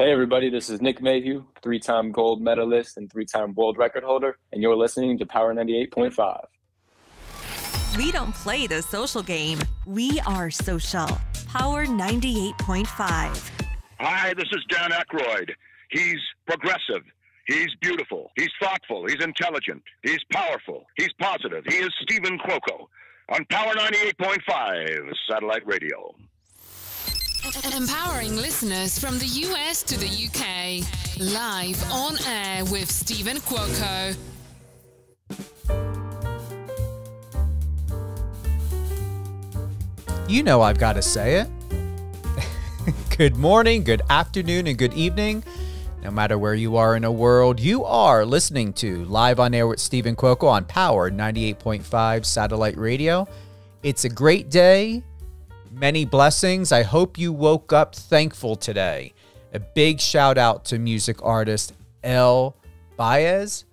Hey everybody, this is Nick Mayhew, three-time gold medalist and three-time world record holder, and you're listening to Power 98.5. We don't play the social game. We are social. Power 98.5. Hi, this is Dan Aykroyd. He's progressive. He's beautiful. He's thoughtful. He's intelligent. He's powerful. He's positive. He is Stephen Cuoco on Power 98.5 satellite radio. Empowering listeners from the US to the UK. Live on air with Stephen Cuoco. You know I've got to say it. Good morning, good afternoon, and good evening. No matter where you are in the world, you are listening to Live on Air with Stephen Cuoco on Power 98.5 satellite radio. It's a great day. Many blessings. I hope you woke up thankful today. A big shout out to music artist Elle Baez.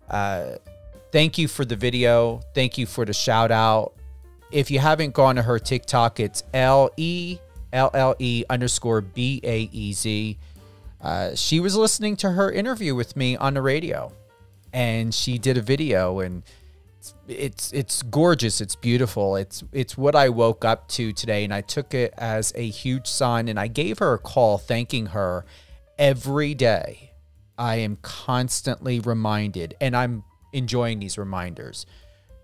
Thank you for the video. Thank you for the shout out. If you haven't gone to her TikTok, it's LELLE_BAEZ. She was listening to her interview with me on the radio, and she did a video, and it's gorgeous. It's beautiful. It's what I woke up to today, and I took it as a huge sign, and I gave her a call thanking her every day. I am constantly reminded, and I'm enjoying these reminders,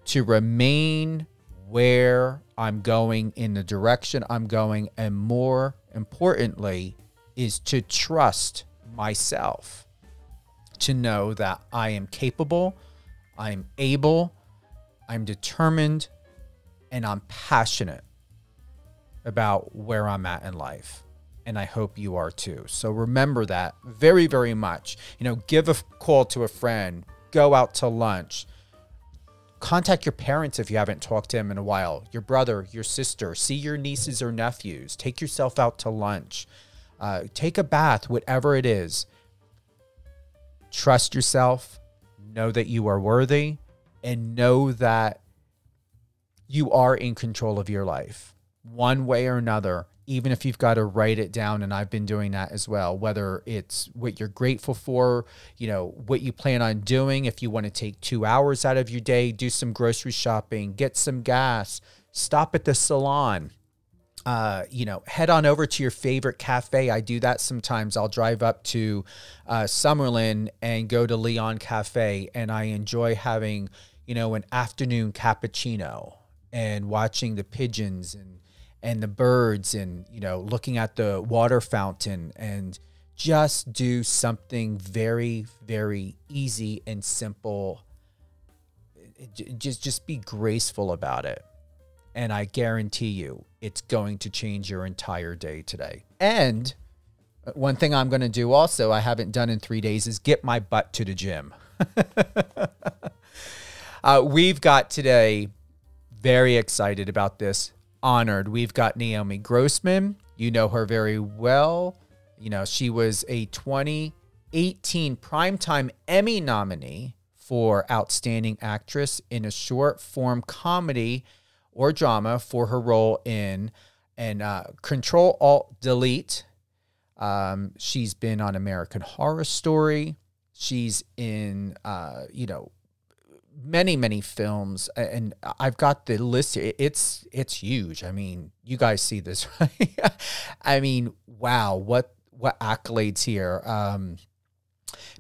to remain where I'm going, in the direction I'm going, and more importantly is to trust myself, to know that I am capable, I'm able, I'm determined, and I'm passionate about where I'm at in life. And I hope you are too. So remember that very, very much. You know, give a call to a friend, go out to lunch, contact your parents if you haven't talked to them in a while, your brother, your sister, see your nieces or nephews, take yourself out to lunch, take a bath, whatever it is. Trust yourself, know that you are worthy, and know that you are in control of your life one way or another, even if you've got to write it down. And I've been doing that as well, whether it's what you're grateful for, you know, what you plan on doing. If you want to take 2 hours out of your day, do some grocery shopping, get some gas, stop at the salon, head on over to your favorite cafe. I do that sometimes. I'll drive up to Summerlin and go to Leon Cafe, and I enjoy having, an afternoon cappuccino and watching the pigeons and the birds and, looking at the water fountain, and just do something very, very easy and simple. Just be graceful about it. And I guarantee you, it's going to change your entire day today. And one thing I'm going to do also, I haven't done in 3 days, is get my butt to the gym. We've got today, very excited about this, honored. We've got Naomi Grossman. You know her very well. She was a 2018 Primetime Emmy nominee for Outstanding Actress in a Short Form Comedy or Drama for her role in Ctrl Alt Delete. She's been on American Horror Story. She's in, many films, and I've got the list here. It's huge. I mean, you guys see this, right? I mean, wow, what accolades here.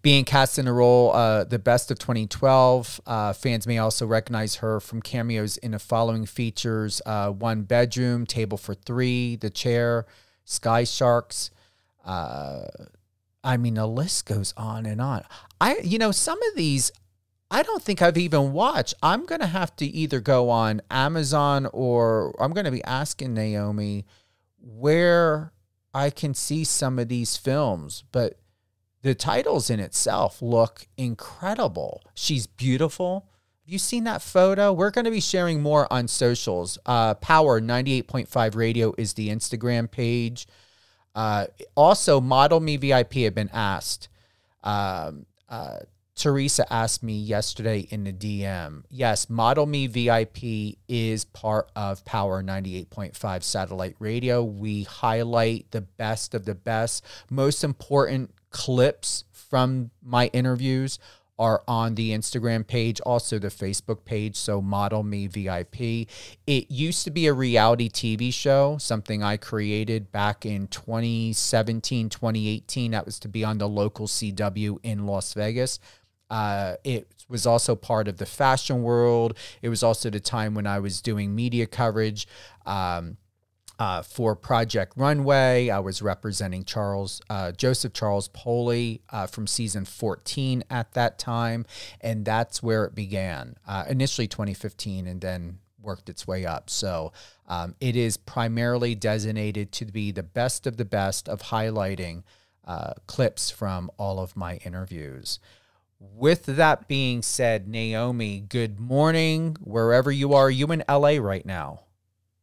Being cast in the role, The Best of 2012. Fans may also recognize her from cameos in the following features: One Bedroom, Table for Three, The Chair, Sky Sharks. I mean, the list goes on and on. Some of these I don't think I've even watched. I'm going to have to either go on Amazon, or I'm going to be asking Naomi where I can see some of these films. But the titles in itself look incredible. She's beautiful. Have you seen that photo? We're going to be sharing more on socials. Power 98.5 Radio is the Instagram page. Also, Model Me VIP have been asked Teresa asked me yesterday in the DM. Yes, Model Me VIP is part of Power 98.5 satellite radio. We highlight the best of the best. Most important clips from my interviews are on the Instagram page, also the Facebook page, so Model Me VIP. It used to be a reality TV show, something I created back in 2017, 2018. That was to be on the local CW in Las Vegas. It was also part of the fashion world. It was also the time when I was doing media coverage for Project Runway. I was representing Joseph Charles Poley from season 14 at that time, and that's where it began. Initially 2015, and then worked its way up. So it is primarily designated to be the best of the best of highlighting clips from all of my interviews. With that being said, Naomi, good morning, wherever you are. You in LA right now?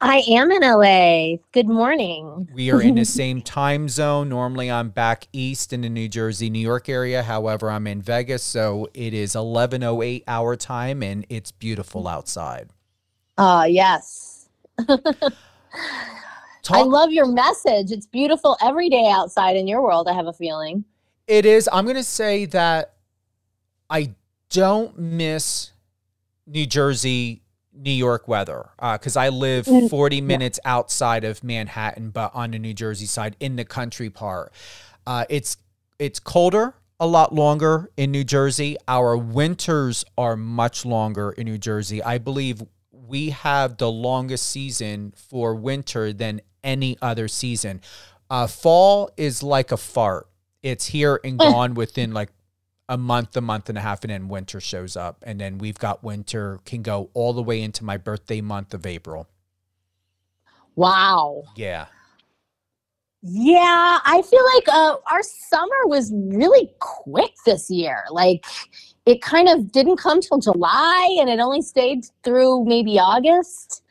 I am in LA. Good morning. We are in the same time zone. Normally I'm back east in the New Jersey, New York area. However, I'm in Vegas, so it is 11:08 our time, and it's beautiful outside. Yes. I love your message. It's beautiful every day outside in your world, I have a feeling. It is. I'm going to say that I don't miss New Jersey, New York weather because I live 40 minutes outside of Manhattan, but on the New Jersey side in the country part. It's colder, a lot longer in New Jersey. Our winters are much longer in New Jersey. I believe we have the longest season for winter than any other season. Fall is like a fart. It's here and gone within like a month and a half, and then winter shows up. And then we've got winter can go all the way into my birthday month of April. Wow. Yeah. Yeah, I feel like our summer was really quick this year. Like, it kind of didn't come till July, and it only stayed through maybe August.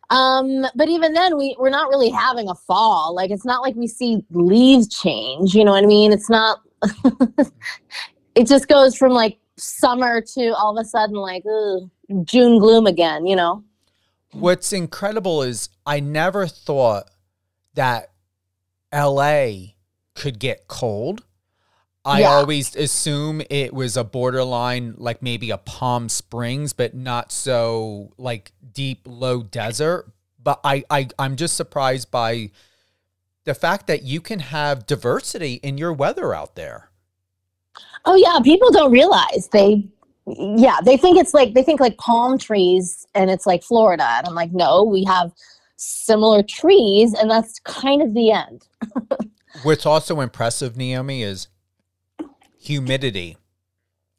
But even then, we're not really having a fall. Like, it's not like we see leaves change. You know what I mean? It's not. It just goes from like summer to all of a sudden like June gloom again, you know? What's incredible is I never thought that LA could get cold. I always assume it was a borderline, like maybe a Palm Springs, but not so like deep, low desert. But I'm just surprised by the fact that you can have diversity in your weather out there. Oh yeah, people don't realize they think like palm trees and it's like Florida, and I'm like, no, we have similar trees, and that's kind of the end. What's also impressive, Naomi, is humidity.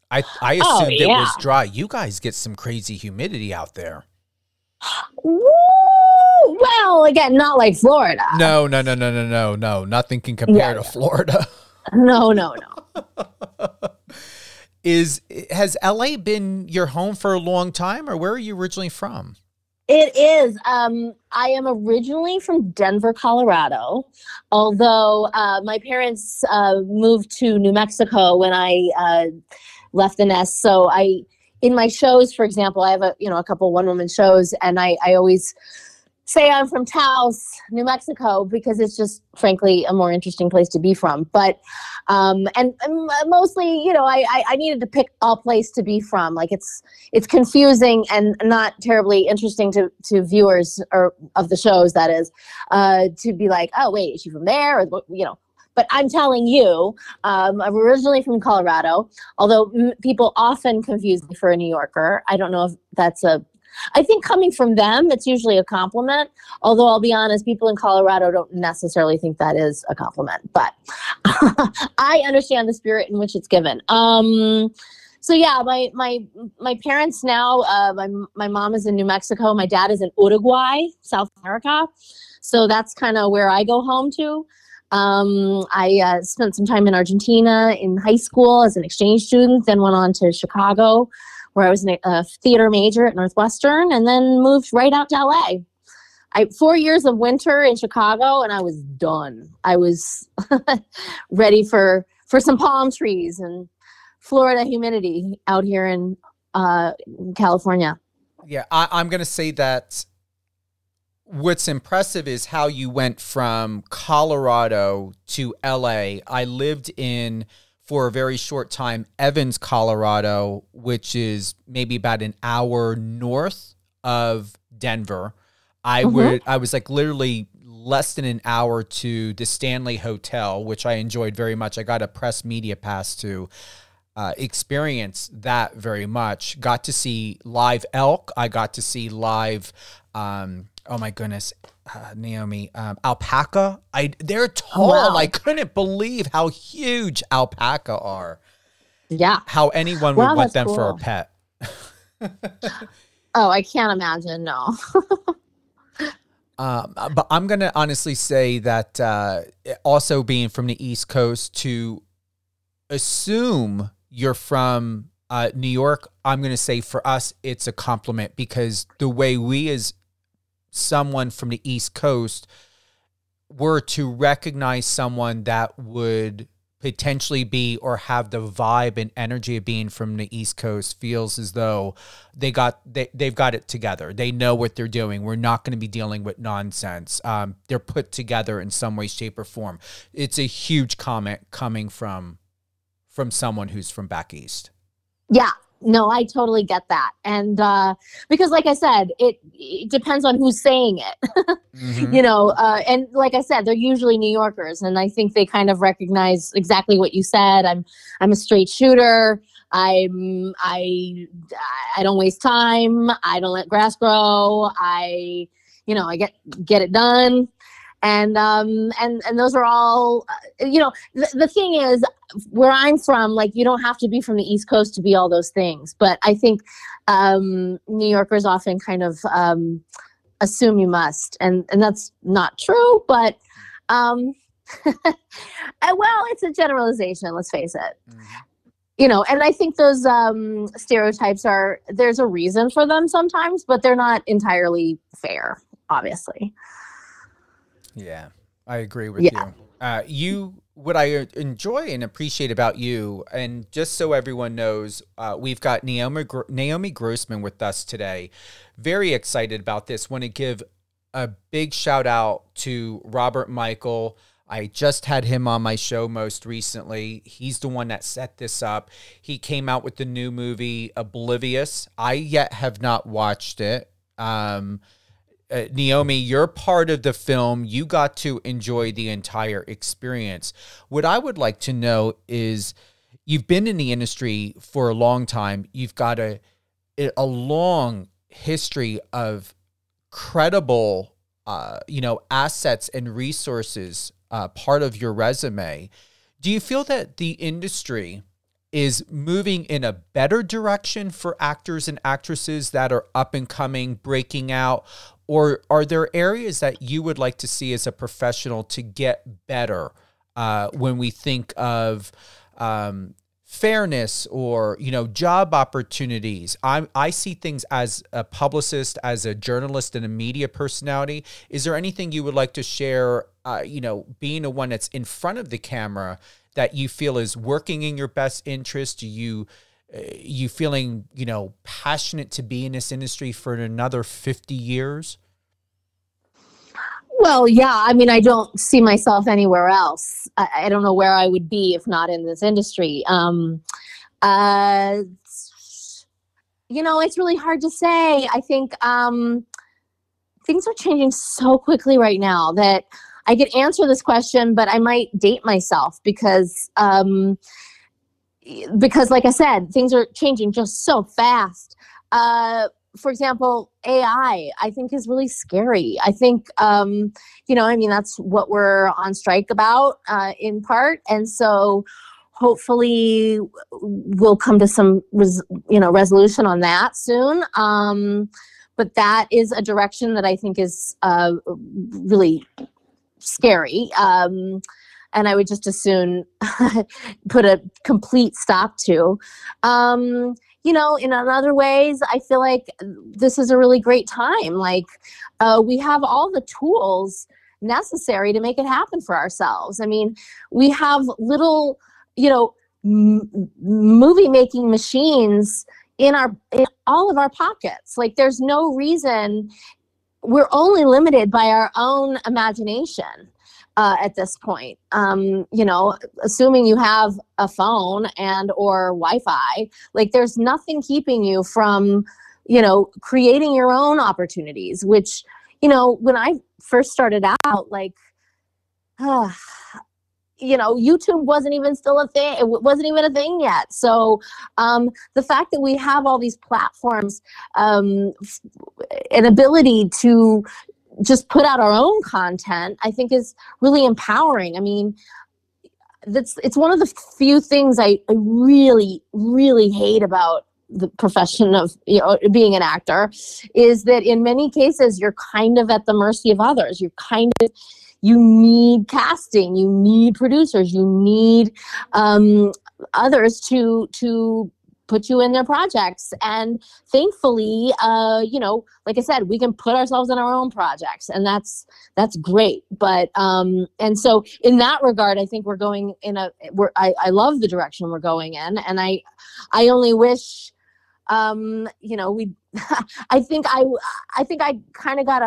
I assumed it was dry. You guys get some crazy humidity out there. Woo! Well, again, not like Florida. No. Nothing can compare to Florida. No. Has LA been your home for a long time, or where are you originally from? It is. I am originally from Denver, Colorado, although my parents moved to New Mexico when I left the nest. So in my shows, for example, I have a couple one-woman shows, and I always say I'm from Taos, New Mexico, because it's just, frankly, a more interesting place to be from. But, and mostly, I needed to pick a place to be from. Like, it's confusing and not terribly interesting to viewers or of the shows, that is, to be like, oh, wait, is she from there? Or, But I'm telling you, I'm originally from Colorado, although people often confuse me for a New Yorker. I don't know if that's I think coming from them, it's usually a compliment. Although I'll be honest, people in Colorado don't necessarily think that is a compliment. But I understand the spirit in which it's given. So yeah, my parents now, my mom is in New Mexico. My dad is in Uruguay, South America. So that's kind of where I go home to. I spent some time in Argentina in high school as an exchange student, then went on to Chicago, where I was a theater major at Northwestern, and then moved right out to LA. 4 years of winter in Chicago, and I was done. I was ready for some palm trees and Florida humidity out here in California. Yeah, I'm going to say that what's impressive is how you went from Colorado to LA. I lived in, for a very short time, Evans, Colorado, which is maybe about an hour north of Denver. I was like literally less than an hour to the Stanley Hotel, which I enjoyed very much. I got a press media pass to experience that very much. Got to see live elk. I got to see live, oh my goodness, Naomi, alpaca. They're tall. Wow. I couldn't believe how huge alpaca are. Yeah. How anyone would want them for a cool. pet. Oh, I can't imagine. No. But I'm going to honestly say that also being from the East Coast, to assume you're from New York, I'm going to say for us, it's a compliment, because the way we as someone from the East Coast were to recognize someone that would potentially be or have the vibe and energy of being from the East Coast feels as though they've got it together. They know what they're doing. We're not going to be dealing with nonsense. They're put together in some way, shape, or form. It's a huge comment coming from someone who's from back east. Yeah. No, I totally get that. And because like I said, it depends on who's saying it, you know, and like I said, they're usually New Yorkers, and I think they kind of recognize exactly what you said. I'm a straight shooter. I don't waste time. I don't let grass grow. I get it done. And those are all, you know, the thing is, where I'm from, like, you don't have to be from the East Coast to be all those things. But I think New Yorkers often kind of assume you must. And that's not true. But, well, it's a generalization, let's face it. You know, and I think those stereotypes there's a reason for them sometimes, but they're not entirely fair, obviously. Yeah, I agree with you. What I enjoy and appreciate about you, and just so everyone knows, we've got Naomi Grossman with us today. Very excited about this. Want to give a big shout out to Robert Michael. I just had him on my show most recently. He's the one that set this up. He came out with the new movie Oblivious. I yet have not watched it. Naomi, you're part of the film. You got to enjoy the entire experience. What I would like to know is, you've been in the industry for a long time. You've got a long history of credible, assets and resources, part of your resume. Do you feel that the industry is moving in a better direction for actors and actresses that are up and coming, breaking out? Or are there areas that you would like to see as a professional to get better when we think of fairness or, job opportunities? I see things as a publicist, as a journalist and a media personality. Is there anything you would like to share, being the one that's in front of the camera, that you feel is working in your best interest? Do you feeling, passionate to be in this industry for another 50 years? Well, yeah. I mean, I don't see myself anywhere else. I don't know where I would be if not in this industry. It's really hard to say. I think things are changing so quickly right now that I could answer this question, but I might date myself because like I said, things are changing just so fast. For example, AI, I think, is really scary. I think, that's what we're on strike about in part. And so hopefully we'll come to some, resolution on that soon. But that is a direction that I think is really scary. And I would just as soon put a complete stop to. In other ways, I feel like this is a really great time. Like, we have all the tools necessary to make it happen for ourselves. I mean, we have little, movie making machines in all of our pockets. Like, there's no reason. We're only limited by our own imagination at this point. You know, assuming you have a phone and or Wi-Fi, like, there's nothing keeping you from, you know, creating your own opportunities, which, you know, when I first started out, like, you know, YouTube wasn't even still a thing. It wasn't even a thing yet. So the fact that we have all these platforms, an ability to just put out our own content, I think is really empowering. I mean, it's one of the few things I really, really hate about the profession of, you know, being an actor, is that in many cases you're kind of at the mercy of others. You need casting, you need producers, you need others to put you in their projects. And thankfully, you know, like I said, we can put ourselves in our own projects, and that's great. But and so in that regard, I think we're going in I love the direction we're going in, and I only wish, you know, I think I kind of got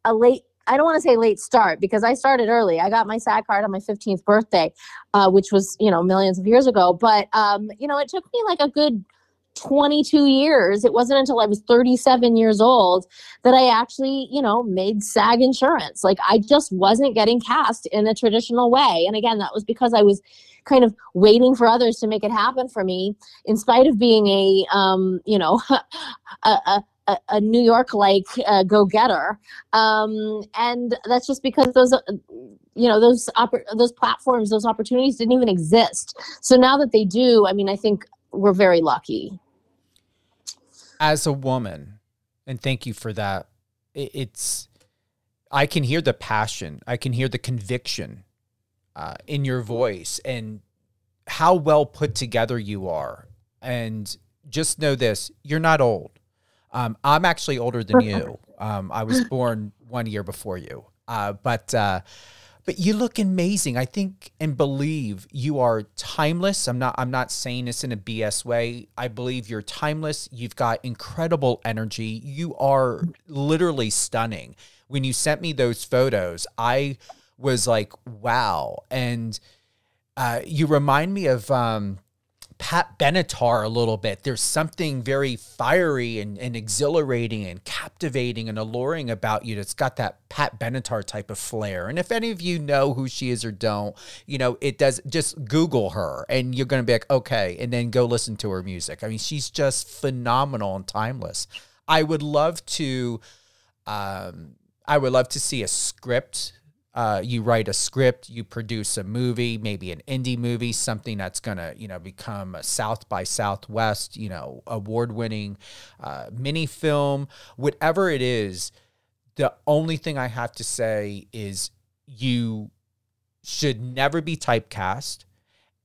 a late, I don't want to say late start, because I started early. I got my SAG card on my 15th birthday, which was, you know, millions of years ago. But, you know, it took me like a good 22 years. It wasn't until I was 37 years old that I actually, you know, made SAG insurance. Like, I just wasn't getting cast in a traditional way. And again, that was because I was kind of waiting for others to make it happen for me, in spite of being a, you know, a New York-like go-getter. And that's just because those, you know, those platforms, those opportunities didn't even exist. So now that they do, I mean, I think we're very lucky. As a woman, and thank you for that, I can hear the passion. I can hear the conviction in your voice, and how well put together you are. And just know this, you're not old. I'm actually older than you. I was born 1 year before you. But you look amazing. I think and believe you are timeless. I'm not saying this in a BS way. I believe you're timeless. You've got incredible energy. You are literally stunning. When you sent me those photos, I was like, wow. And you remind me of Pat Benatar a little bit. There's something very fiery and exhilarating and captivating and alluring about you that's got that Pat Benatar type of flair. And if any of you know who she is or don't, you know, it does, just Google her and you're going to be like, okay, and then go listen to her music. I mean, she's just phenomenal and timeless. I would love to see a script. You write a script, you produce a movie, maybe an indie movie, something that's going to, you know, become a South by Southwest, you know, award-winning mini film, whatever it is. The only thing I have to say is you should never be typecast,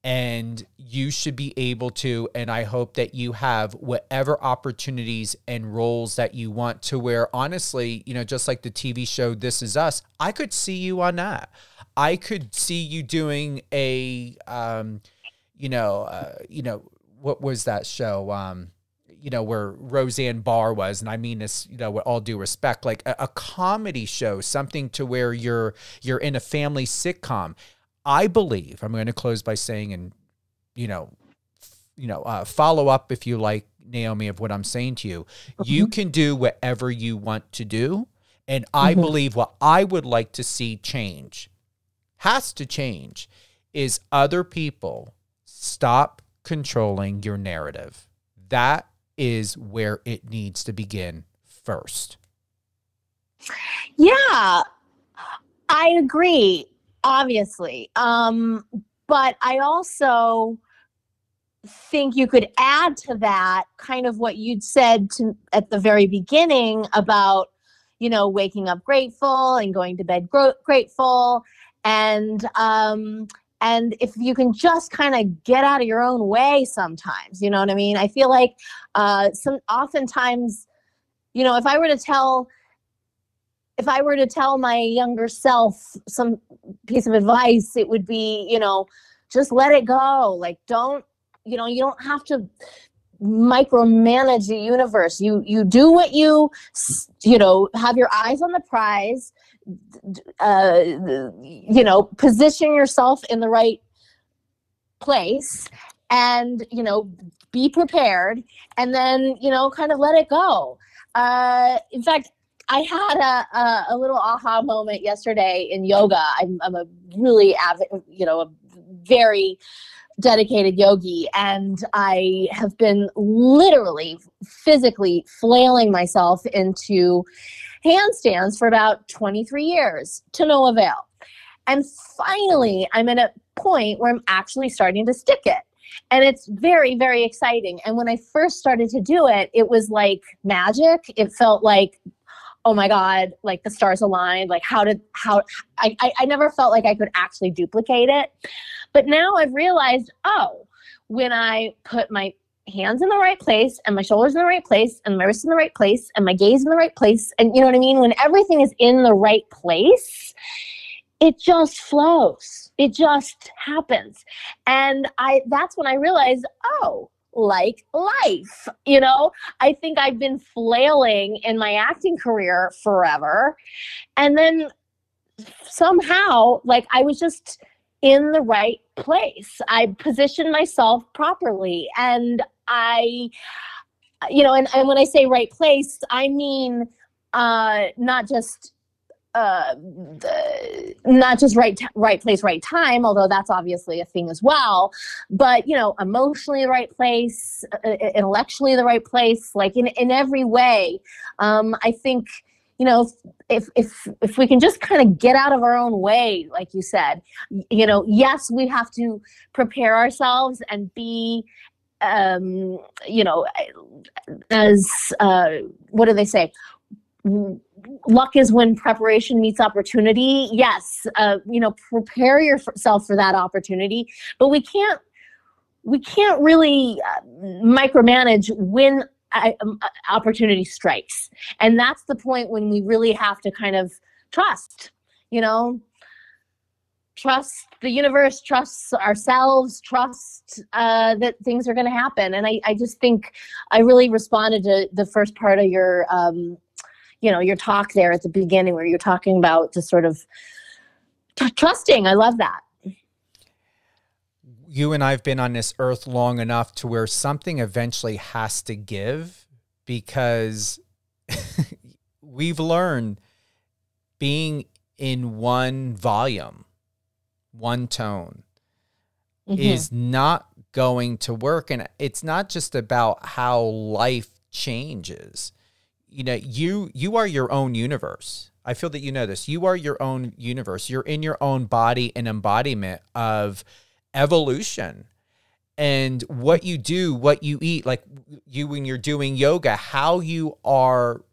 and you should be able to, and I hope that you have whatever opportunities and roles that you want, to where, honestly, you know, just like the TV show This Is Us, I could see you on that. I could see you doing a, what was that show? You know, where Roseanne Barr was, and I mean this, you know, with all due respect, like a comedy show, something to where you're in a family sitcom. I believe, I'm going to close by saying, and, follow up if you like, Naomi, of what I'm saying to you. You can do whatever you want to do. And I believe what I would like to see has to change, is other people stop controlling your narrative. That is where it needs to begin first. Yeah, I agree. Obviously. But I also think you could add to that kind of what you'd said at the very beginning about, you know, waking up grateful and going to bed grateful. And if you can just kind of get out of your own way sometimes, you know what I mean? I feel like oftentimes, you know, if I were to tell my younger self some piece of advice, it would be, you know, just let it go. Like, don't, you don't have to micromanage the universe. You do what you have your eyes on the prize, position yourself in the right place, and, be prepared, and then, kind of let it go. In fact, I had a little aha moment yesterday in yoga. I'm a really a very dedicated yogi, and I have been literally physically flailing myself into handstands for about 23 years to no avail. And finally, I'm at a point where I'm actually starting to stick it. And it's very, very exciting. And when I first started to do it, it was like magic. It felt like, oh my God, like the stars aligned. Like I never felt like I could actually duplicate it. But now I've realized, when I put my hands in the right place, and my shoulders in the right place, and my wrists in the right place, and my gaze in the right place, and you know what I mean? When everything is in the right place, it just flows. It just happens. And that's when I realized, like life, I think I've been flailing in my acting career forever. And then somehow, like, I was just in the right place. I positioned myself properly. And and when I say right place, I mean, not just right place, right time, although that's obviously a thing as well, but, emotionally the right place, intellectually the right place, like in every way. I think, if we can just kind of get out of our own way, like you said, yes, we have to prepare ourselves and be, as, what do they say? Luck is when preparation meets opportunity. Yes, prepare yourself for that opportunity, but we can't really micromanage when opportunity strikes. And that's the point when we really have to kind of trust the universe, trust ourselves, trust that things are going to happen. And I just think I really responded to the first part of your your talk there at the beginning, where you're talking about just sort of trusting. I love that. You and I have been on this earth long enough to where something eventually has to give, because we've learned being in one volume, one tone, is not going to work. And it's not just about how life changes. You are your own universe. I feel that you know this. You are your own universe. You're in your own body, an embodiment of evolution. And what you do, what you eat, like you when you're doing yoga, how you are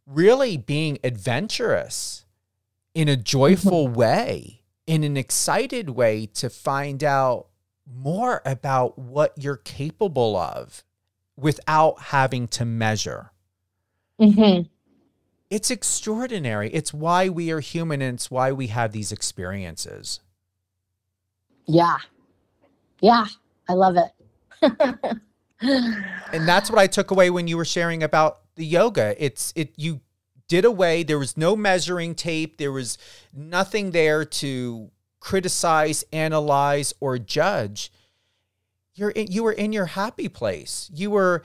really being adventurous in a joyful way, in an excited way, to find out more about what you're capable of without having to measure. It's extraordinary. It's why we are human, and it's why we have these experiences. Yeah, I love it. And that's what I took away when you were sharing about the yoga. You did away. There was no measuring tape. There was nothing there to criticize, analyze, or judge. You were in your happy place. You were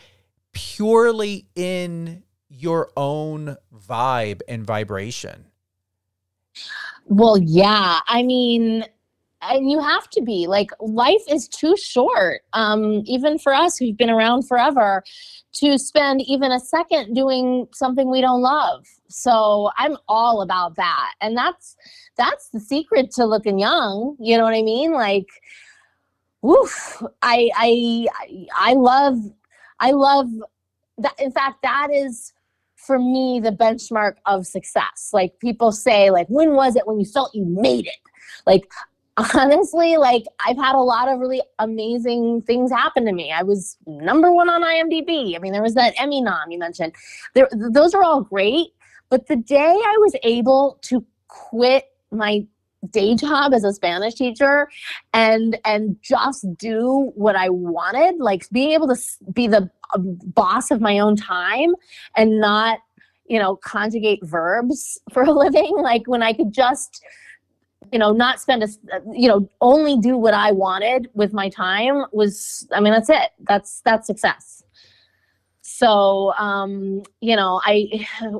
purely in your own vibe and vibration. Well, yeah. I mean, and you have to be. Like, life is too short, even for us who've been around forever, to spend even a second doing something we don't love. So I'm all about that. And that's the secret to looking young. You know what I mean? Like, woof, I love that. In fact, that is, for me, the benchmark of success. Like, people say, like, when was it when you felt you made it? Like, honestly, like, I've had a lot of really amazing things happen to me. I was #1 on IMDb. I mean, there was that Emmy nom you mentioned. Those are all great. But the day I was able to quit my day job as a Spanish teacher and just do what I wanted, like being able to be the boss of my own time and not, you know, conjugate verbs for a living. Like when I could just, you know, not spend you know, only do what I wanted with my time was, I mean, that's it. That's success. So, you know,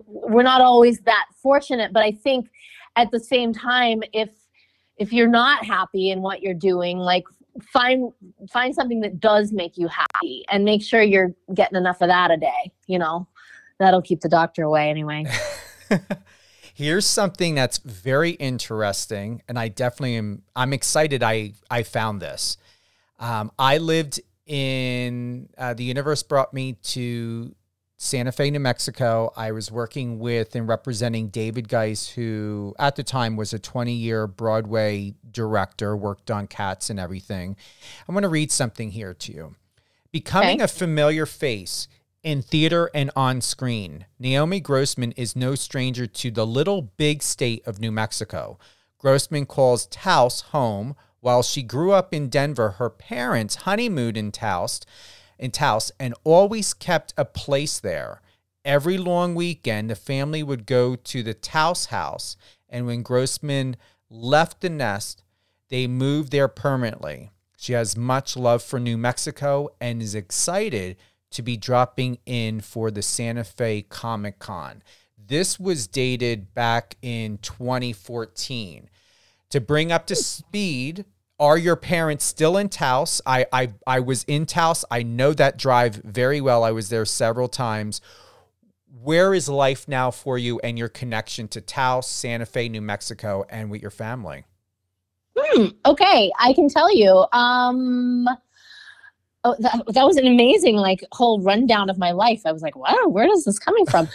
we're not always that fortunate, but I think at the same time, if you're not happy in what you're doing, like find something that does make you happy and make sure you're getting enough of that a day, you know, that'll keep the doctor away anyway. Here's something that's very interesting, and I'm excited I found this. I lived in, the universe brought me to Santa Fe, New Mexico. I was working with and representing David Geis, who at the time was a 20-year Broadway director, worked on Cats and everything. I'm going to read something here to you. Becoming a familiar face in theater and on screen, Naomi Grossman is no stranger to the little big state of New Mexico. Grossman calls Taos home. While she grew up in Denver, her parents honeymooned in Taos and always kept a place there. Every long weekend, the family would go to the Taos house, and when Grossman left the nest, they moved there permanently. She has much love for New Mexico and is excited to be dropping in for the Santa Fe Comic-Con. This was dated back in 2014. To bring up to speed, are your parents still in Taos? I was in Taos. I know that drive very well. I was there several times. Where is life now for you and your connection to Taos, Santa Fe, New Mexico, and with your family? Okay, I can tell you. Oh, that was an amazing, like, whole rundown of my life. I was like, wow, where is this coming from?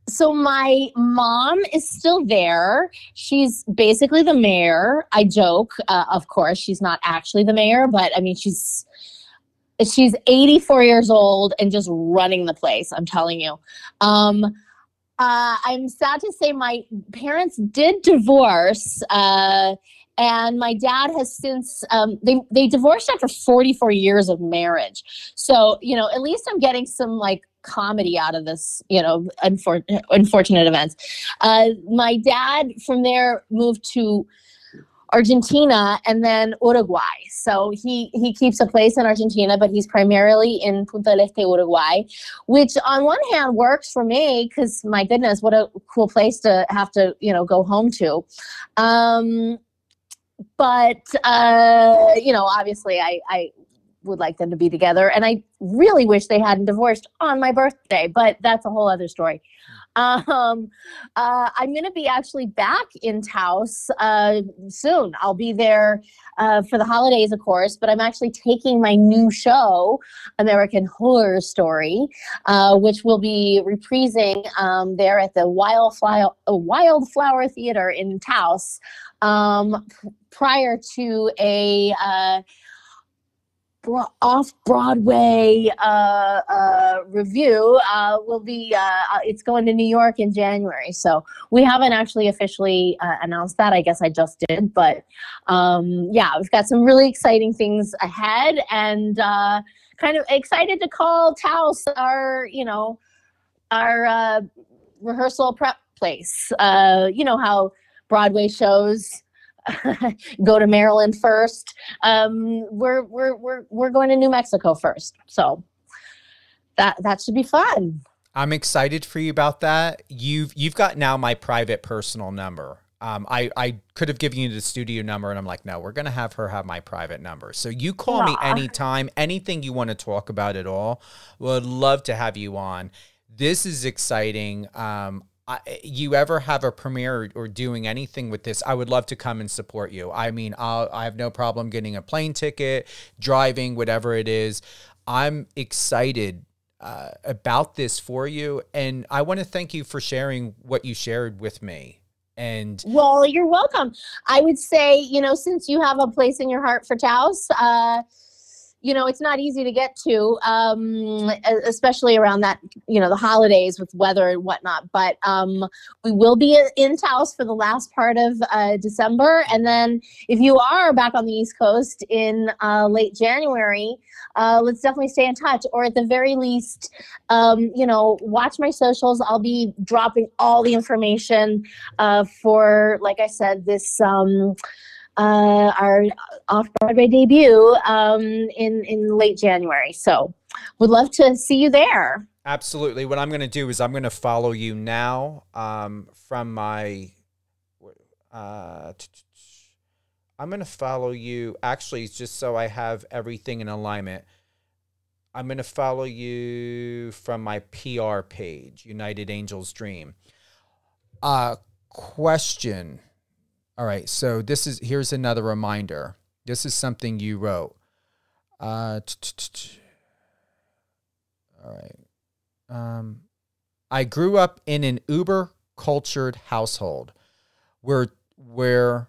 So my mom is still there. She's basically the mayor. I joke, of course, she's not actually the mayor, but I mean, she's 84 years old and just running the place. I'm telling you. I'm sad to say my parents did divorce, and my dad has since, they divorced after 44 years of marriage. So, you know, at least I'm getting some like comedy out of this, you know, unfortunate events. My dad from there moved to Argentina and then Uruguay. So he keeps a place in Argentina, but he's primarily in Punta del Este, Uruguay, which on one hand works for me because my goodness, what a cool place to have to, you know, go home to. But, you know, obviously I would like them to be together. And I really wish they hadn't divorced on my birthday, but that's a whole other story. I'm going to be actually back in Taos soon. I'll be there for the holidays, of course, but I'm actually taking my new show, American Horror Story, which will be reprising there at the Wildflower Theater in Taos prior to a off-Broadway review. Will be it's going to New York in January, so we haven't actually officially announced that. I guess I just did, but yeah, we've got some really exciting things ahead, and kind of excited to call Taos our, you know, our rehearsal prep place. You know how Broadway shows go to Maryland first. We're going to New Mexico first, so that should be fun. I'm excited for you about that. You've got now my private personal number. I could have given you the studio number, and I'm like, no, we're gonna have her have my private number. So you call me anytime, anything you want to talk about at all. Would love to have you on. This is exciting. You ever have a premiere or doing anything with this, I would love to come and support you. I mean, I have no problem getting a plane ticket, driving, whatever it is. I'm excited about this for you, and I want to thank you for sharing what you shared with me. And well, you're welcome. I would say, you know, since you have a place in your heart for Taos, it's not easy to get to, especially around that, the holidays with weather and whatnot. But we will be in Taos for the last part of December. And then if you are back on the East Coast in late January, let's definitely stay in touch. Or at the very least, watch my socials. I'll be dropping all the information for, like I said, this our off-Broadway debut in late January. So would love to see you there. Absolutely. What I'm going to do is I'm going to follow you now from my I'm going to follow you, actually, just so I have everything in alignment. I'm going to follow you from my PR page, United Angels Dream. Question. All right, so here's another reminder. This is something you wrote. All right. I grew up in an uber-cultured household. We're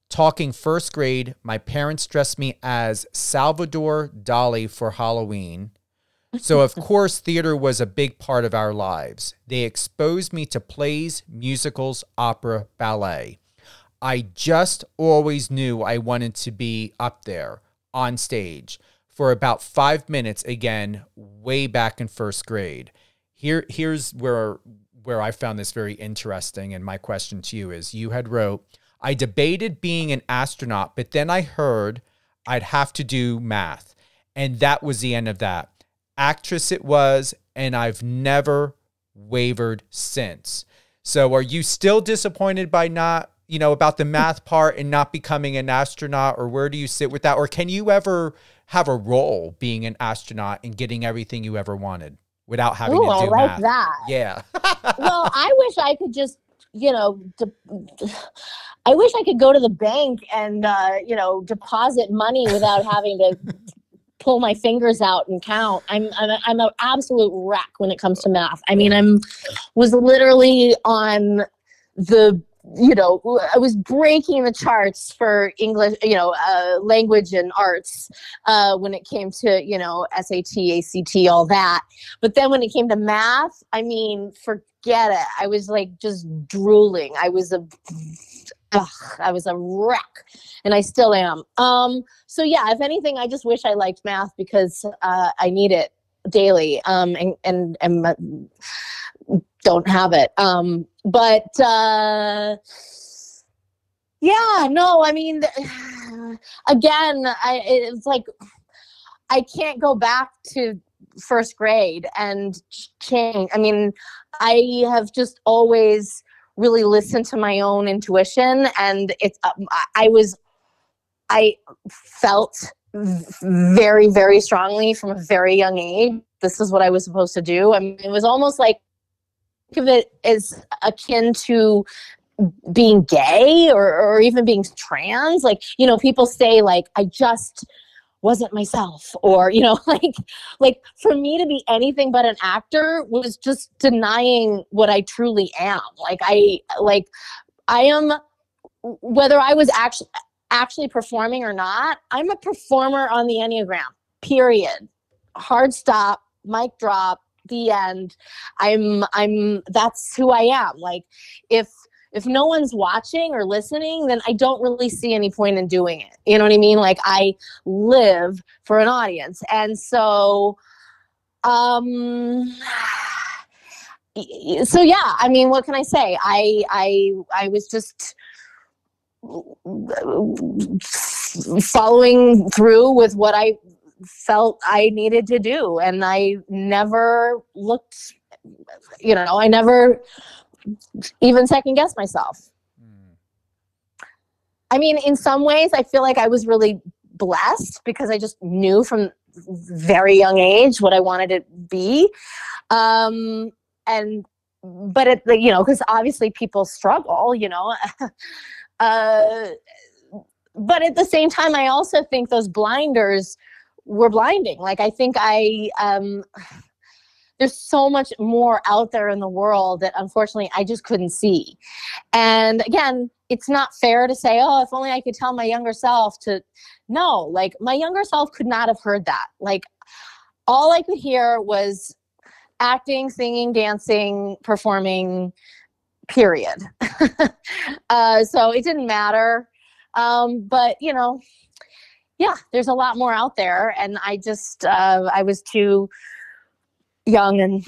talking first grade. My parents dressed me as Salvador Dali for Halloween. So, of course, theater was a big part of our lives. They exposed me to plays, musicals, opera, ballet. I just always knew I wanted to be up there on stage for about 5 minutes, again, way back in first grade. Here's where I found this very interesting, and my question to you is, you had wrote, I debated being an astronaut, but then I heard I'd have to do math, and that was the end of that. Actress it was, and I've never wavered since. So are you still disappointed by not, about the math part and not becoming an astronaut, or where do you sit with that? Or can you ever have a role being an astronaut and getting everything you ever wanted without having to do I like math? that. Yeah. Well, I wish I could just, I wish I could go to the bank and, deposit money without having to pull my fingers out and count. I'm an absolute wreck when it comes to math. I mean, was literally on the, I was breaking the charts for English, language and arts when it came to, SAT, ACT, all that. But then when it came to math, I mean, forget it. I was like just drooling. I was a wreck, and I still am. So yeah, if anything, I just wish I liked math because I need it daily, and don't have it. But yeah, no, I mean, again, it's like I can't go back to first grade and change. I mean, I have just always really listened to my own intuition, and I felt very, very strongly from a very young age this is what I was supposed to do. I mean, it was almost like, think of it as akin to being gay or even being trans. Like, people say like, I just wasn't myself, or, like for me to be anything but an actor was just denying what I truly am. I am, whether I was actually performing or not, I'm a performer on the Enneagram, period. Hard stop, mic drop, the end. That's who I am. Like, if no one's watching or listening, then I don't really see any point in doing it. You know what I mean? Like, I live for an audience. And so, so yeah, I mean, what can I say? I was just following through with what I felt I needed to do. And I never looked, I never even second guessed myself. I mean, in some ways, I feel like I was really blessed because I just knew from very young age what I wanted to be. But because obviously people struggle, but at the same time, I also think those blinders were blinding. Like, I think there's so much more out there in the world that unfortunately I just couldn't see. And again, it's not fair to say, oh, if only I could tell my younger self to, no, like my younger self could not have heard that. Like all I could hear was acting, singing, dancing, performing, period. So it didn't matter. But you know, yeah, there's a lot more out there. And I just, I was too young and,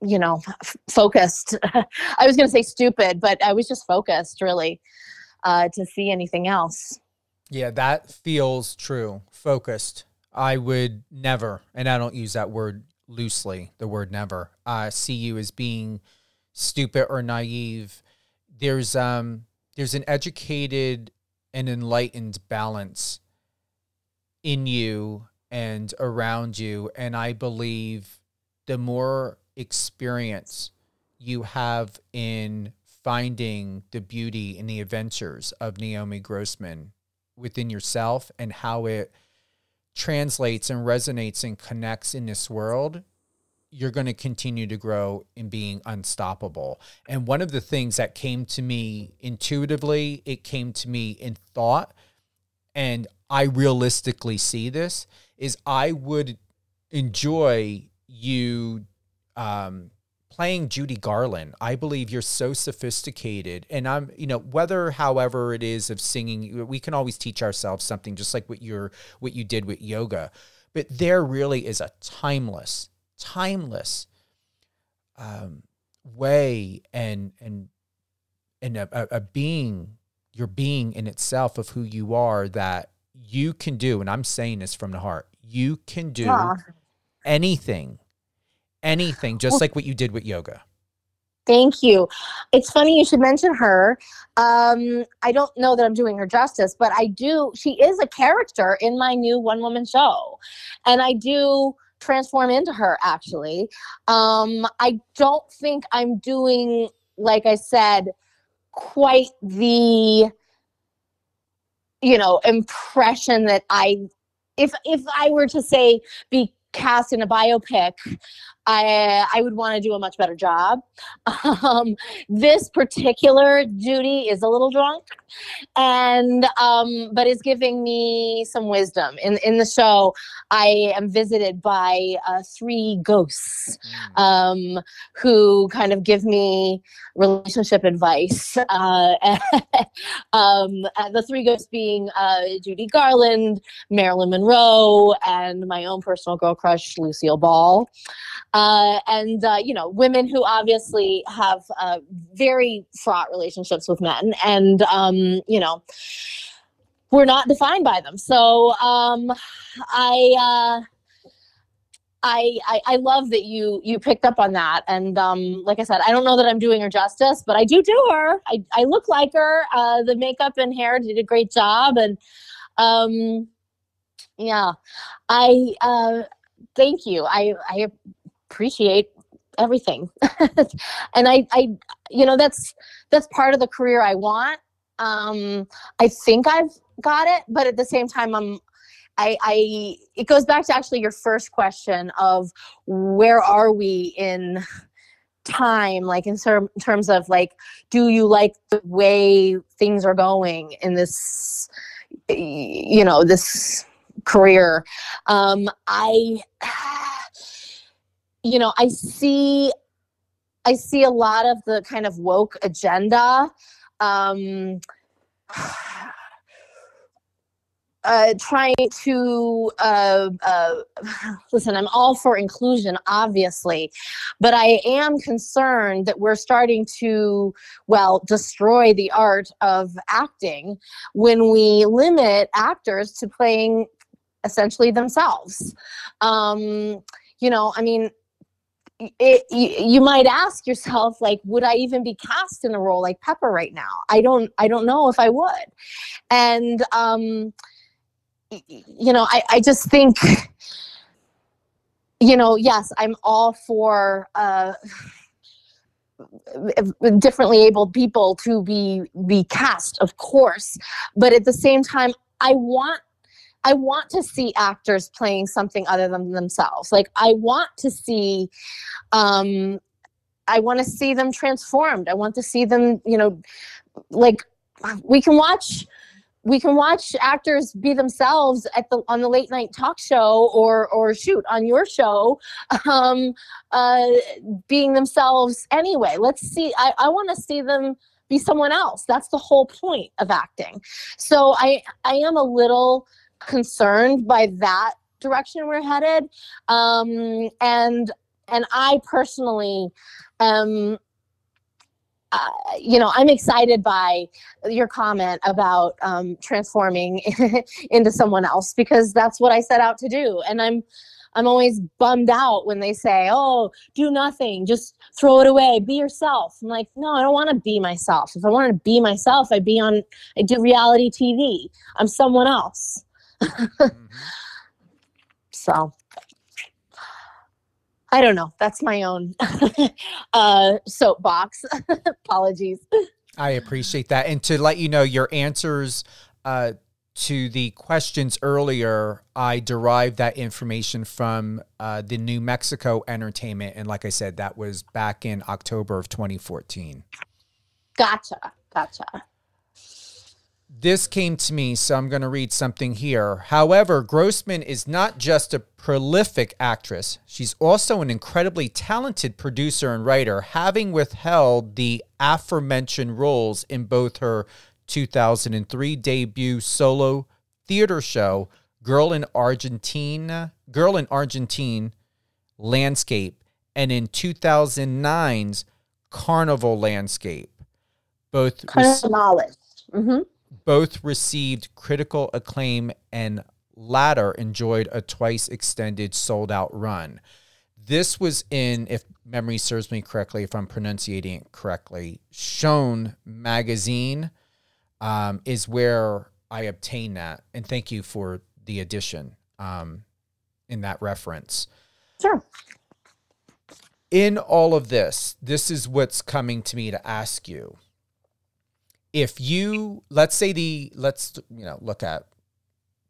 you know, focused. I was going to say stupid, but I was just focused really, to see anything else. Yeah, that feels true. Focused. I would never, and I don't use that word loosely, the word never, see you as being stupid or naive. There's an educated and enlightened balance in you and around you. And I believe the more experience you have in finding the beauty and the adventures of Naomi Grossman within yourself and how it translates and resonates and connects in this world, you're going to continue to grow in being unstoppable. And one of the things that came to me intuitively, it came to me in thought, and I realistically see this, is I would enjoy you playing Judy Garland. I believe you're so sophisticated, and I'm, you know, whether however it is of singing, we can always teach ourselves something, just like what you did with yoga. But there really is a timeless way and a being, your being in itself of who you are, that you can do, and I'm saying this from the heart, you can do anything, just like what you did with yoga. Thank you. It's funny you should mention her. I don't know that I'm doing her justice, but I do. She is a character in my new one-woman show, and I do transform into her, actually. I don't think I'm doing, like I said, quite the, you know, impression that if I were to say be cast in a biopic, I would want to do a much better job. This particular Judy is a little drunk, and but is giving me some wisdom. In the show, I am visited by 3 ghosts who kind of give me relationship advice. The 3 ghosts being Judy Garland, Marilyn Monroe, and my own personal girl crush, Lucille Ball. And you know, women who obviously have very fraught relationships with men, and you know, we're not defined by them. So I love that you picked up on that. And like I said, I don't know that I'm doing her justice, but I do her. I look like her. The makeup and hair did a great job, and yeah, thank you. I appreciate everything. And I you know, that's part of the career I want. I think I've got it, but at the same time, it goes back to actually your first question of where are we in time, like in terms of like, do you like the way things are going in this, you know, this career? You know, I see a lot of the kind of woke agenda, trying to listen, I'm all for inclusion, obviously, but I am concerned that we're starting to, well, destroy the art of acting when we limit actors to playing essentially themselves. You know, I mean, you might ask yourself, like, would I even be cast in a role like Pepper right now? I don't know if I would. And you know, I just think, you know, yes, I'm all for differently abled people to be cast, of course, but at the same time, I want to see actors playing something other than themselves. Like, I want to see I want to see them transformed. I want to see them, you know, like we can watch actors be themselves on the late night talk show or shoot on your show, being themselves anyway. Let's see. I want to see them be someone else. That's the whole point of acting. So I am a little concerned by that direction we're headed. And I personally you know, I'm excited by your comment about transforming into someone else, because that's what I set out to do. And I'm always bummed out when they say, "Oh, do nothing, just throw it away, be yourself." I'm like, no, I don't want to be myself. If I wanted to be myself, I do reality TV. I'm someone else. So I don't know. That's my own soapbox. Apologies. I appreciate that. And to let you know, your answers to the questions earlier, I derived that information from the New Mexico Entertainment. And like I said, that was back in October of 2014. Gotcha. This came to me, so I'm going to read something here. However, Grossman is not just a prolific actress. She's also an incredibly talented producer and writer, having withheld the aforementioned roles in both her 2003 debut solo theater show, Girl in Argentine Landscape, and in 2009's Carnival Landscape. Both received critical acclaim, and latter enjoyed a twice extended sold-out run. This was in, if memory serves me correctly, if I'm pronouncing it correctly, Shown magazine is where I obtained that. And thank you for the addition in that reference. Sure. In all of this, this is what's coming to me to ask you. If you, look at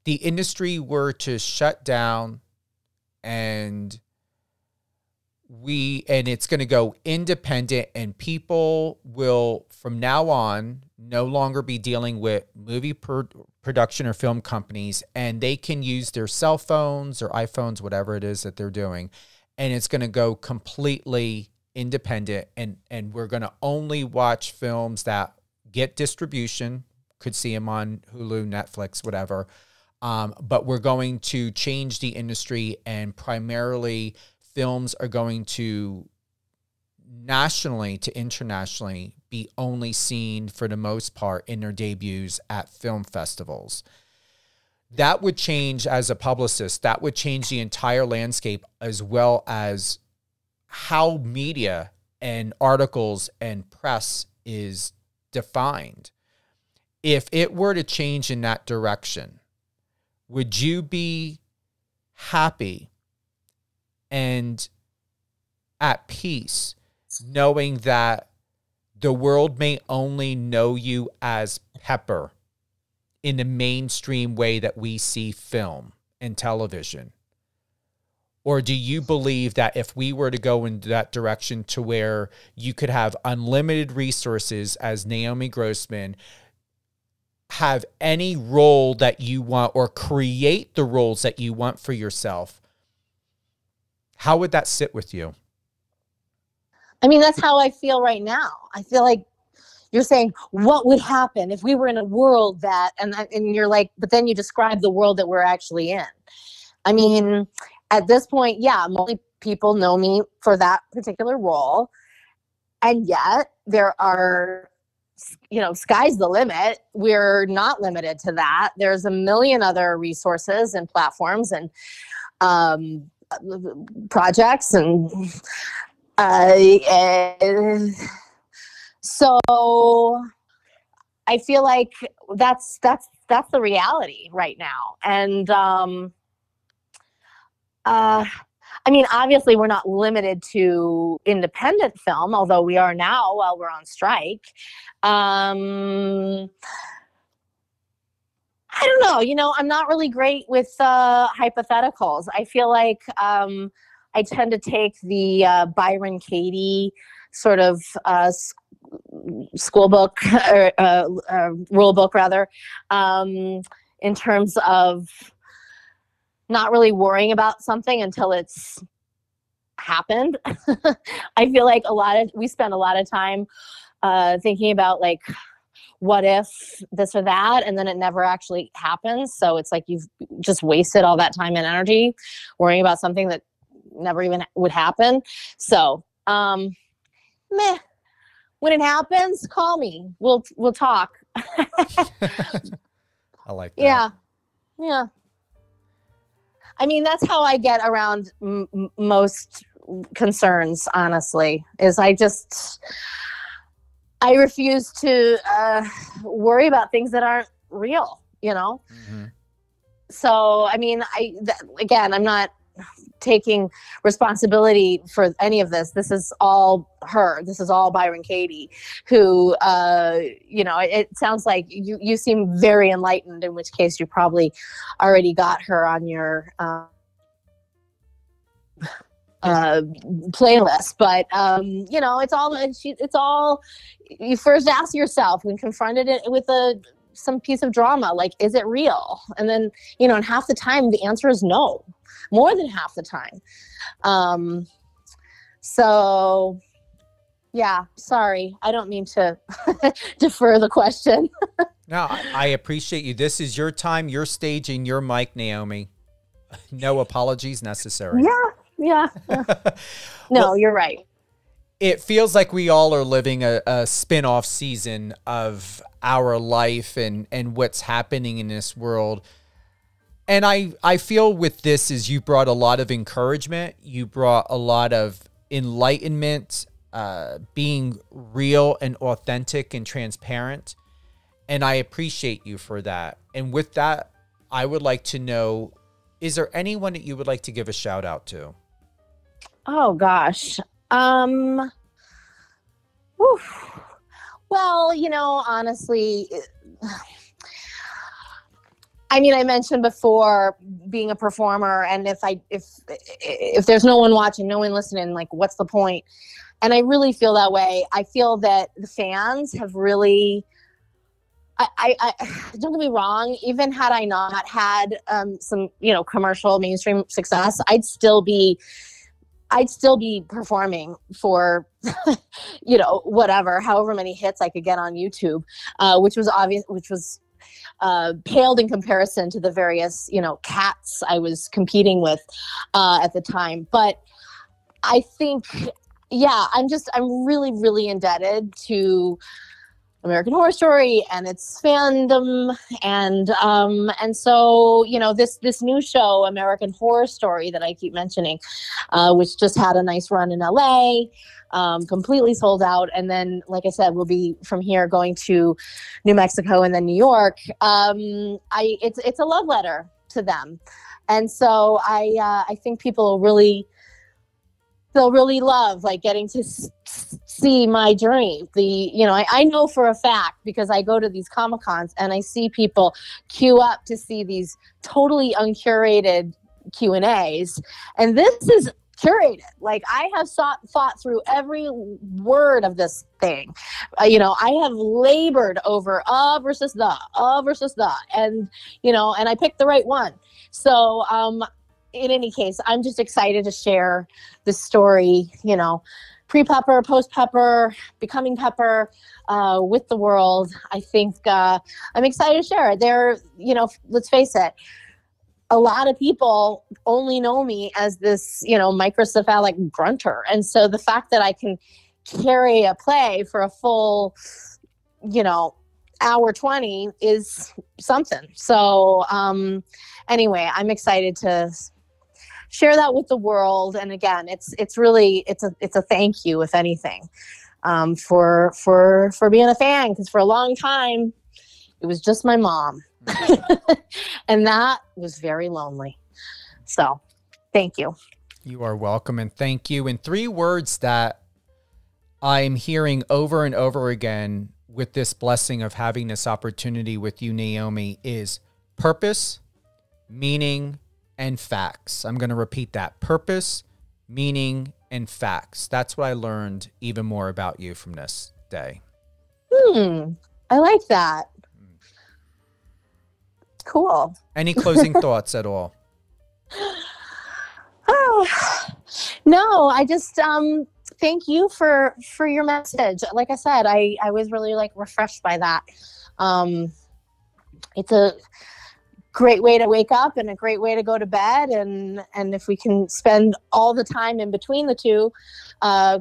the industry were to shut down and it's going to go independent, and people will from now on no longer be dealing with movie production or film companies, and they can use their cell phones or iPhones, whatever it is that they're doing, and it's going to go completely independent, and we're going to only watch films that get distribution, could see them on Hulu, Netflix, whatever. But we're going to change the industry, and primarily films are going to nationally to internationally be only seen for the most part in their debuts at film festivals. That would change, as a publicist, that would change the entire landscape, as well as how media and articles and press is defined. If it were to change in that direction, would you be happy and at peace knowing that the world may only know you as Pepper in the mainstream way that we see film and television? Or do you believe that if we were to go in that direction to where you could have unlimited resources as Naomi Grossman, have any role that you want, or create the roles that you want for yourself, how would that sit with you? I mean, that's how I feel right now. I feel like you're saying, what would happen if we were in a world that, and you're like, but then you describe the world that we're actually in. I mean, at this point, yeah, mostly people know me for that particular role. And yet there are, sky's the limit. We're not limited to that. There's a million other resources and platforms and projects. And so I feel like that's the reality right now. And I mean, obviously, we're not limited to independent film, although we are now while we're on strike. I don't know. I'm not really great with hypotheticals. I feel like I tend to take the Byron Katie sort of school book or rule book rather, in terms of not really worrying about something until it's happened. I feel like we spend a lot of time thinking about like, what if this or that, and then it never actually happens. So it's like you've just wasted all that time and energy worrying about something that never even would happen. So when it happens, call me. We'll talk. I like that. Yeah. I mean, that's how I get around most concerns, honestly, is I refuse to worry about things that aren't real, you know? Mm-hmm. So, I mean, again, I'm not taking responsibility for any of this. This is all her. This is all Byron Katie, who, you know, it sounds like you seem very enlightened, in which case you probably already got her on your playlist. But you know, it's all you first ask yourself when confronted it with some piece of drama, like, is it real? And then, you know, and half the time the answer is no, more than half the time. So yeah, sorry, I don't mean to defer the question. No, I appreciate you. This is your time, your stage, and your mic, Naomi. No apologies necessary. Yeah. No, well, you're right. It feels like we all are living a spin-off season of our life and what's happening in this world. And I feel with this is you brought a lot of encouragement. You brought a lot of enlightenment, being real and authentic and transparent. And I appreciate you for that. And with that, I would like to know, is there anyone that you would like to give a shout out to? Oh gosh. Well, you know, honestly, I mean, I mentioned before being a performer, and if there's no one watching, no one listening, like, what's the point? And I really feel that way. I feel that the fans have really, I don't get me wrong, even had I not had some, you know, commercial mainstream success, I'd still be performing for, you know, whatever, however many hits I could get on YouTube, which was paled in comparison to the various, you know, cats I was competing with at the time. But I think, yeah, I'm really, really indebted to American Horror Story and its fandom, and so, you know, this new show, American Horror Story, that I keep mentioning, which just had a nice run in LA, completely sold out, and then, like I said, we'll be from here going to New Mexico and then New York. It's a love letter to them, and so I think people will they'll really love, like, getting to see my journey. You know, I know for a fact, because I go to these Comic-Cons and I see people queue up to see these totally uncurated Q&As, and this is curated. Like, I have thought through every word of this thing. You know, I have labored over versus the, and, you know, and I picked the right one. So, in any case, I'm just excited to share this story, you know, pre-Pepper, post-Pepper, becoming Pepper, with the world. I think I'm excited to share it. You know, let's face it, a lot of people only know me as this, you know, microcephalic grunter. And so the fact that I can carry a play for a full, you know, hour 20 is something. So anyway, I'm excited to share that with the world. And again, it's a thank you, if anything, for being a fan, because for a long time it was just my mom. And that was very lonely. So thank you. You are welcome, and thank you. And 3 words that I'm hearing over and over again with this blessing of having this opportunity with you, Naomi, is purpose, meaning, and facts. I'm going to repeat that: purpose, meaning, and facts. That's what I learned even more about you from this day. I like that. Cool. Any closing thoughts at all? Oh, no, I just thank you for your message. Like I said, I was really like refreshed by that. It's a great way to wake up and a great way to go to bed, and if we can spend all the time in between the two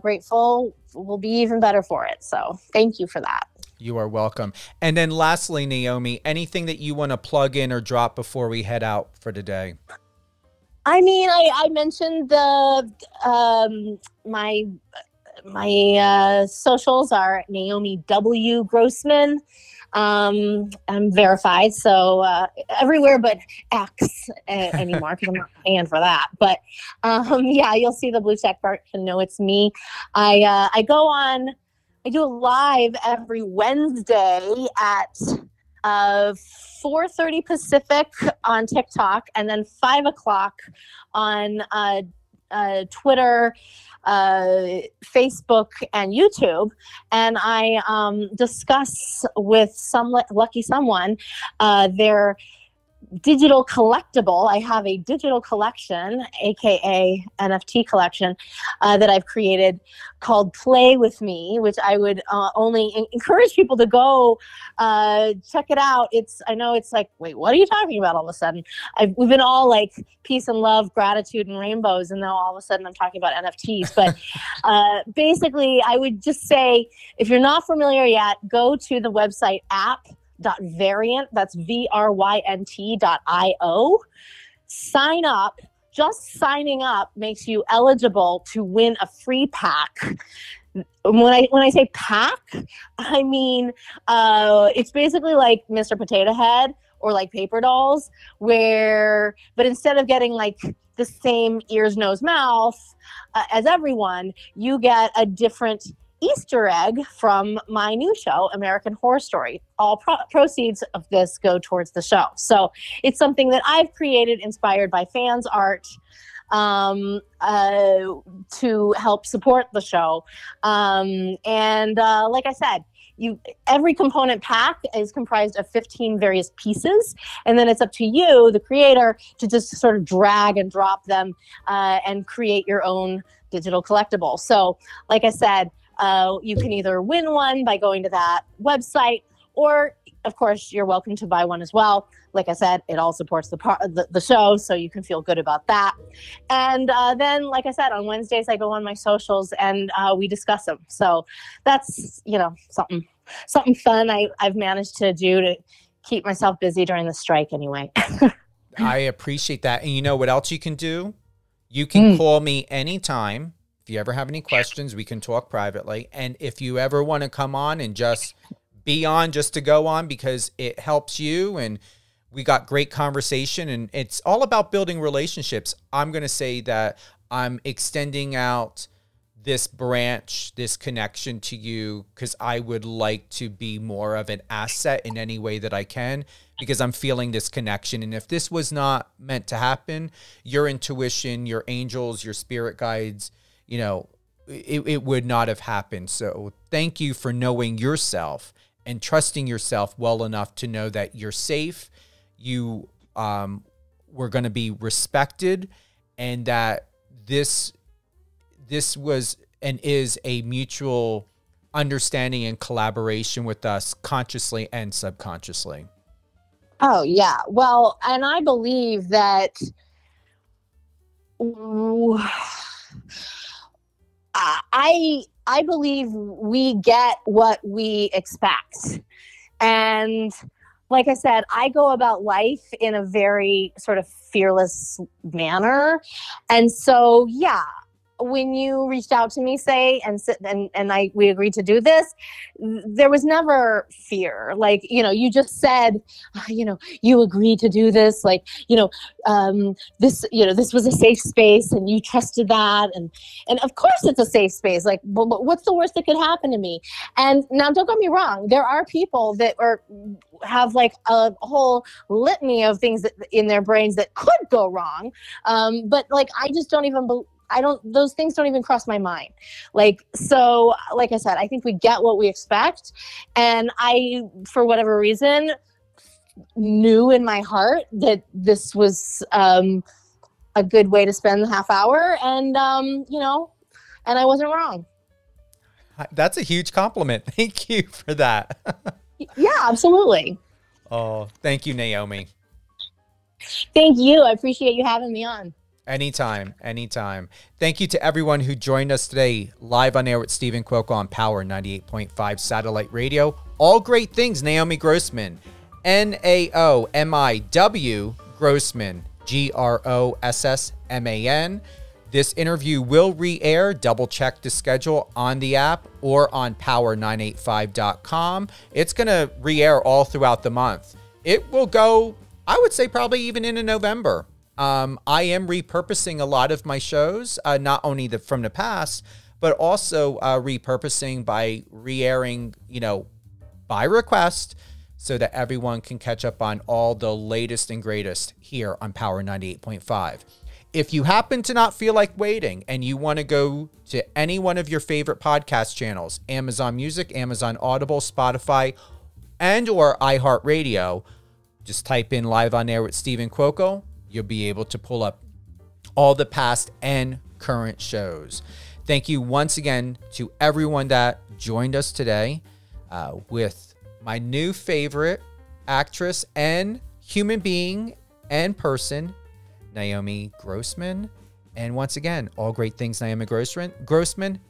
grateful, we'll be even better for it. So thank you for that. You are welcome. And then lastly, Naomi, anything that you want to plug in or drop before we head out for today? I mean, I mentioned the my socials are Naomi W. Grossman. I'm verified, so everywhere but X anymore because I'm not paying for that. But yeah, you'll see the blue check mark to know it's me. I go on. I do a live every Wednesday at 4:30 Pacific on TikTok, and then 5 o'clock on Twitter, Facebook, and YouTube. And I discuss with some lucky someone their digital collectible. I have a digital collection, aka NFT collection, that I've created called Play With Me, which I would only encourage people to go check it out. I know it's like, wait, what are you talking about all of a sudden? We've been all like peace and love, gratitude, and rainbows, and now all of a sudden I'm talking about NFTs. But basically, I would just say, if you're not familiar yet, go to the website app.variant, that's VRYNT.io. Sign up. Just signing up makes you eligible to win a free pack. When I say pack, I mean it's basically like Mr. Potato Head or like Paper Dolls, but instead of getting like the same ears, nose, mouth as everyone, you get a different Easter egg from my new show, American Horror Story. All proceeds of this go towards the show. So it's something that I've created, inspired by fans' art, to help support the show. Like I said, every component pack is comprised of 15 various pieces, and then it's up to you, the creator, to just sort of drag and drop them and create your own digital collectible. So, like I said, you can either win one by going to that website, or, of course, you're welcome to buy one as well. Like I said, it all supports the show, so you can feel good about that. And then, like I said, on Wednesdays, I go on my socials and we discuss them. So that's, something fun I've managed to do to keep myself busy during the strike anyway. I appreciate that. And you know what else you can do? You can call me anytime. If you ever have any questions, we can talk privately. And if you ever want to come on and just be on, just to go on, because it helps you, and we got great conversation, and it's all about building relationships. I'm going to say that I'm extending out this branch, this connection to you, because I would like to be more of an asset in any way that I can, because I'm feeling this connection. And if this was not meant to happen, your intuition, your angels, your spirit guides, it would not have happened. So thank you for knowing yourself and trusting yourself well enough to know that you're safe, you were going to be respected, and that this was and is a mutual understanding and collaboration with us, consciously and subconsciously. Oh, yeah. Well, and I believe that I believe we get what we expect. And like I said, I go about life in a very sort of fearless manner. And so, yeah, when you reached out to me, we agreed to do this, there was never fear. Like, you just said, you agreed to do this. Like, this was a safe space, and you trusted that. And of course it's a safe space. Like, what's the worst that could happen to me? And now, don't get me wrong. There are people that have like a whole litany of things in their brains that could go wrong. But like, I just don't even those things don't even cross my mind. Like, so, like I said, I think we get what we expect. And I, for whatever reason, knew in my heart that this was a good way to spend the half hour. And, you know, and I wasn't wrong. That's a huge compliment. Thank you for that. Yeah, absolutely. Oh, thank you, Naomi. Thank you. I appreciate you having me on. Anytime, anytime. Thank you to everyone who joined us today live on air with Stephen Cuoco on Power 98.5 Satellite Radio. All great things, Naomi Grossman. Naomiw Grossman, Grossman. This interview will re-air. Double check the schedule on the app or on power985.com. It's going to re-air all throughout the month. It will go, I would say, probably even into November. I am repurposing a lot of my shows, not only from the past, but also repurposing by re-airing, you know, by request, so that everyone can catch up on all the latest and greatest here on Power 98.5. If you happen to not feel like waiting and you want to go to any one of your favorite podcast channels, Amazon Music, Amazon Audible, Spotify, and or iHeartRadio, just type in Live on Air with Stephen Cuoco. You'll be able to pull up all the past and current shows. Thank you once again to everyone that joined us today with my new favorite actress and human being and person, Naomi Grossman. And once again, all great things, Naomi Grossman.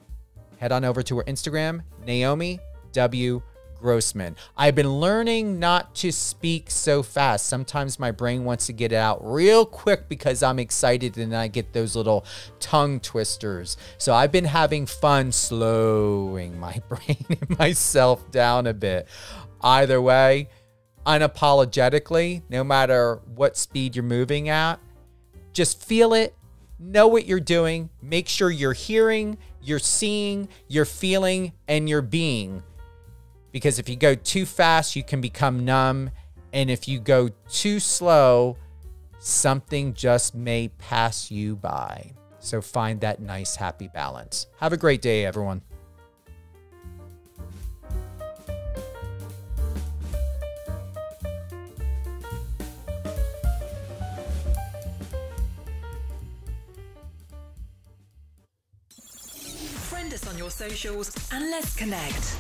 Head on over to her Instagram, Naomi W. Grossman. I've been learning not to speak so fast. Sometimes my brain wants to get it out real quick because I'm excited and I get those little tongue twisters. So I've been having fun slowing my brain and myself down a bit. Either way, unapologetically, no matter what speed you're moving at, just feel it, know what you're doing, make sure you're hearing, you're seeing, you're feeling, and you're being. Because if you go too fast, you can become numb. And if you go too slow, something just may pass you by. So find that nice, happy balance. Have a great day, everyone. Friend us on your socials and let's connect.